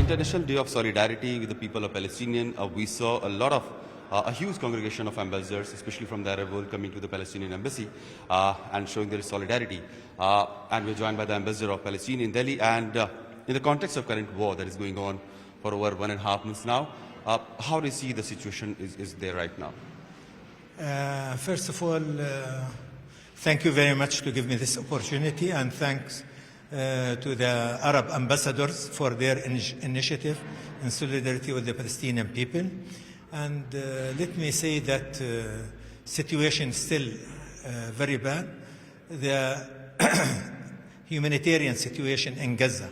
International Day of Solidarity with the people of Palestinian, we saw a huge congregation of ambassadors, especially from the Arab world, coming to the Palestinian embassy and showing their solidarity. And we're joined by the ambassador of Palestine in Delhi. And in the context of current war that is going on for over 1.5 months now, how do you see the situation is there right now? First of all, thank you very much to give me this opportunity, and thanks to the Arab ambassadors for their initiative in solidarity with the Palestinian people. And let me say that situation is still very bad. The humanitarian situation in Gaza,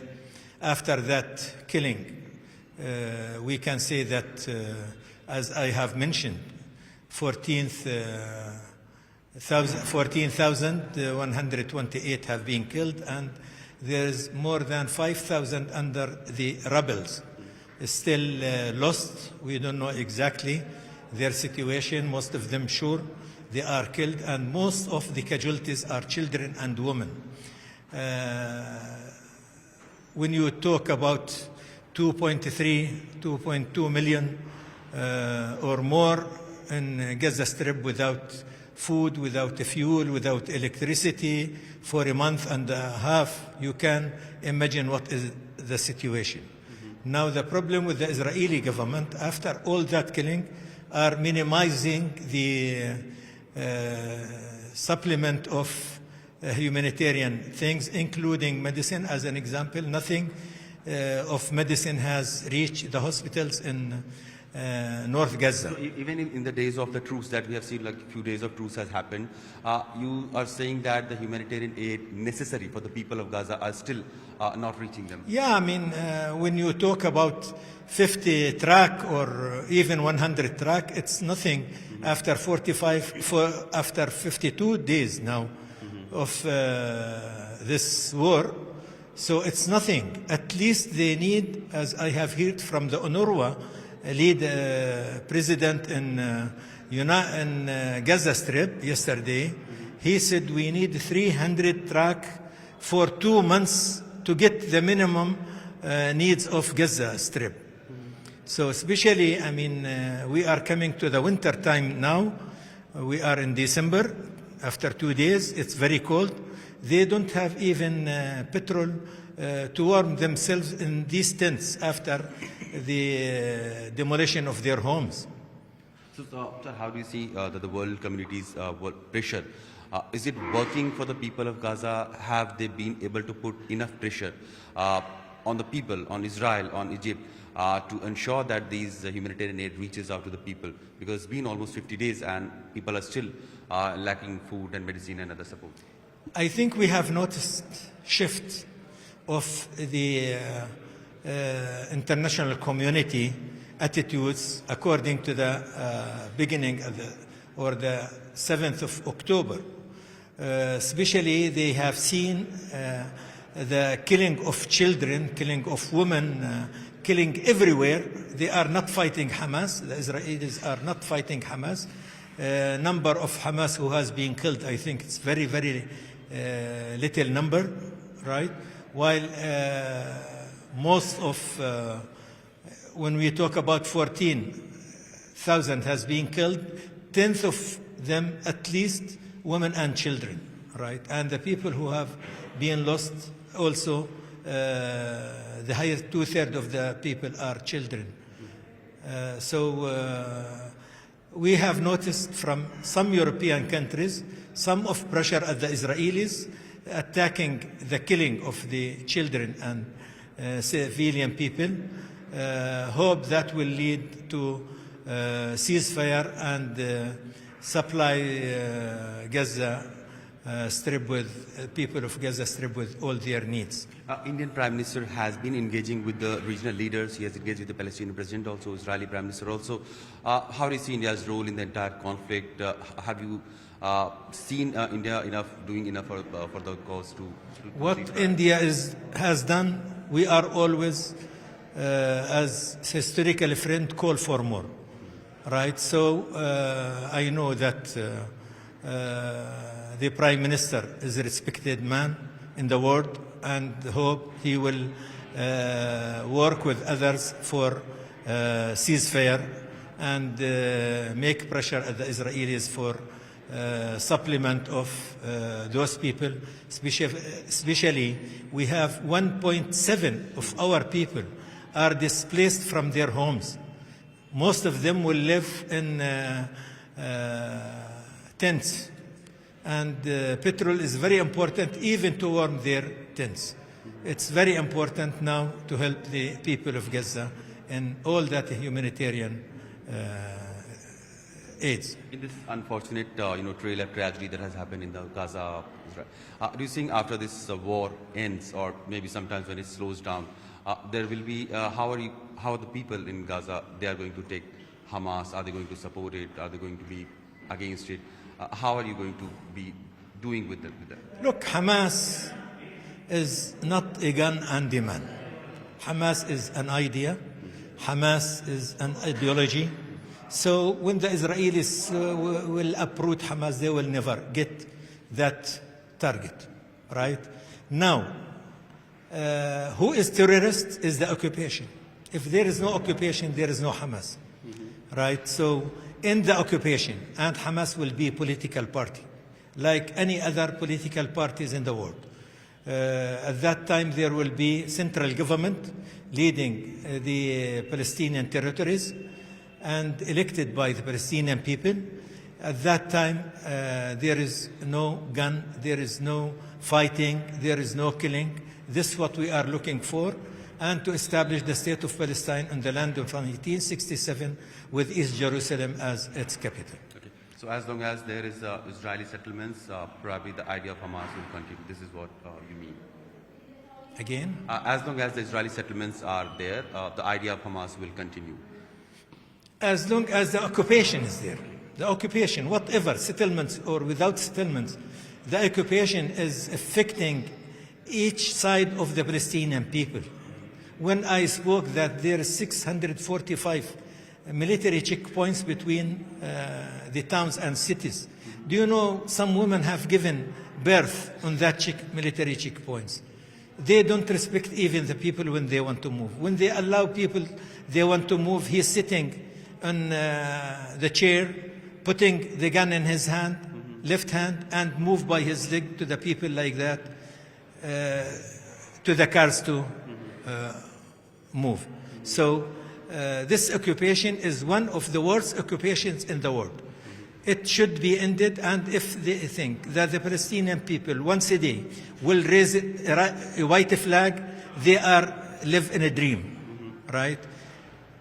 after that killing, we can say that, as I have mentioned, 14,128 have been killed, and there's more than 5,000 under the rebels still lost. We don't know exactly their situation. Most of them sure they are killed, and most of the casualties are children and women. When you talk about 2.2 million or more in Gaza Strip without food, without fuel, without electricity for a month and a half, you can imagine what is the situation. Now the problem with the Israeli government, after all that killing, are minimizing the supplement of humanitarian things, including medicine. As an example, nothing of medicine has reached the hospitals in North Gaza. So even in the days of the truce that we have seen, like a few days of truce has happened, you are saying that the humanitarian aid necessary for the people of Gaza are still not reaching them? Yeah, I mean, when you talk about 50 truck or even 100 truck, it's nothing after 52 days now of this war. So it's nothing. At least they need, as I have heard from the UNRWA lead president in Gaza Strip yesterday, he said we need 300 truck for 2 months to get the minimum needs of Gaza Strip. So especially, I mean, we are coming to the winter time now. We are in December. After 2 days, it's very cold. They don't have even petrol to warm themselves in these tents after the demolition of their homes. So, how do you see the world community's pressure? Is it working for the people of Gaza? Have they been able to put enough pressure on the people, on Israel, on Egypt, to ensure that these humanitarian aid reaches out to the people? Because it's been almost 50 days and people are still lacking food and medicine and other support. I think we have noticed shift of the international community attitudes according to the beginning of the 7th of October. Especially they have seen the killing of children, killing of women, killing everywhere. They are not fighting Hamas. The Israelis are not fighting Hamas. Number of Hamas who has been killed, I think it's very, very little number, right? While most of, when we talk about 14,000 has been killed, 10th of them at least women and children, right? And the people who have been lost also, the highest 2/3 of the people are children. We have noticed from some European countries some of pressure at the Israelis attacking the killing of the children and civilian people. Hope that will lead to ceasefire and supply Gaza Strip with people of Gaza Strip with all their needs. Indian Prime Minister has been engaging with the regional leaders. He has engaged with the Palestinian President, also Israeli Prime Minister also. How do you see India's role in the entire conflict? Have you seen India doing enough for the cause to what India has done? We are always, as historical friend, call for more, right? So I know that the Prime Minister is a respected man in the world, and hope he will work with others for ceasefire and make pressure at the Israelis for supplement of those people. Especially, we have 1.7 of our people are displaced from their homes. Most of them will live in tents, and petrol is very important even to warm their tents. It's very important now to help the people of Gaza in all that humanitarian aids. In this unfortunate, trail of tragedy that has happened in the Gaza, Israel, do you think after this war ends, or maybe sometimes when it slows down, there will be how are the people in Gaza? They are going to take Hamas? Are they going to support it? Are they going to be against it? How are you going to be doing with that? Look, Hamas is not a gun and a man. Hamas is an idea. Hamas is an ideology. So when the Israelis will uproot Hamas, they will never get that target, right? Now, who is terrorist is the occupation. If there is no occupation, there is no Hamas, right? So in the occupation, and Hamas will be a political party, like any other political parties in the world. At that time, there will be central government leading the Palestinian territories and elected by the Palestinian people. At that time, there is no gun, there is no fighting, there is no killing. This is what we are looking for, and to establish the state of Palestine on the land of 1867 with East Jerusalem as its capital. Okay. So as long as there is Israeli settlements, probably the idea of Hamas will continue. This is what you mean. Again? As long as the Israeli settlements are there, the idea of Hamas will continue. As long as the occupation is there. The occupation, whatever, settlements or without settlements, the occupation is affecting each side of the Palestinian people. When I spoke that there are 645 military checkpoints between the towns and cities, do you know some women have given birth on that military checkpoints? They don't respect even the people when they want to move. When they allow people, they want to move, he's sitting on the chair, putting the gun in his hand, left hand, and move by his leg to the people like that, to the cars to move. So this occupation is one of the worst occupations in the world. It should be ended, and if they think that the Palestinian people once a day will raise a white flag, they live in a dream, right?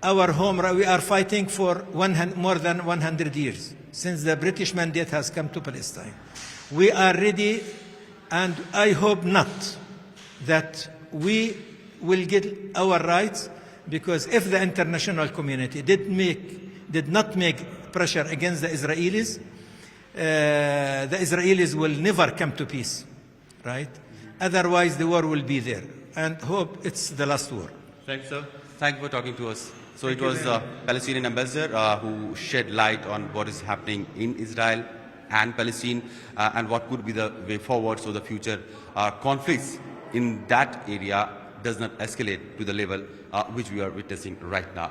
Our home, we are fighting for more than 100 years since the British mandate has come to Palestine. We are ready, and I hope not that we will get our rights, because if the international community did not make pressure against the Israelis will never come to peace, right? Otherwise, the war will be there, and hope it's the last war. Thanks, sir. Thank you for talking to us. So it was Palestinian ambassador who shed light on what is happening in Israel and Palestine, and what could be the way forward so the future conflicts in that area does not escalate to the level which we are witnessing right now.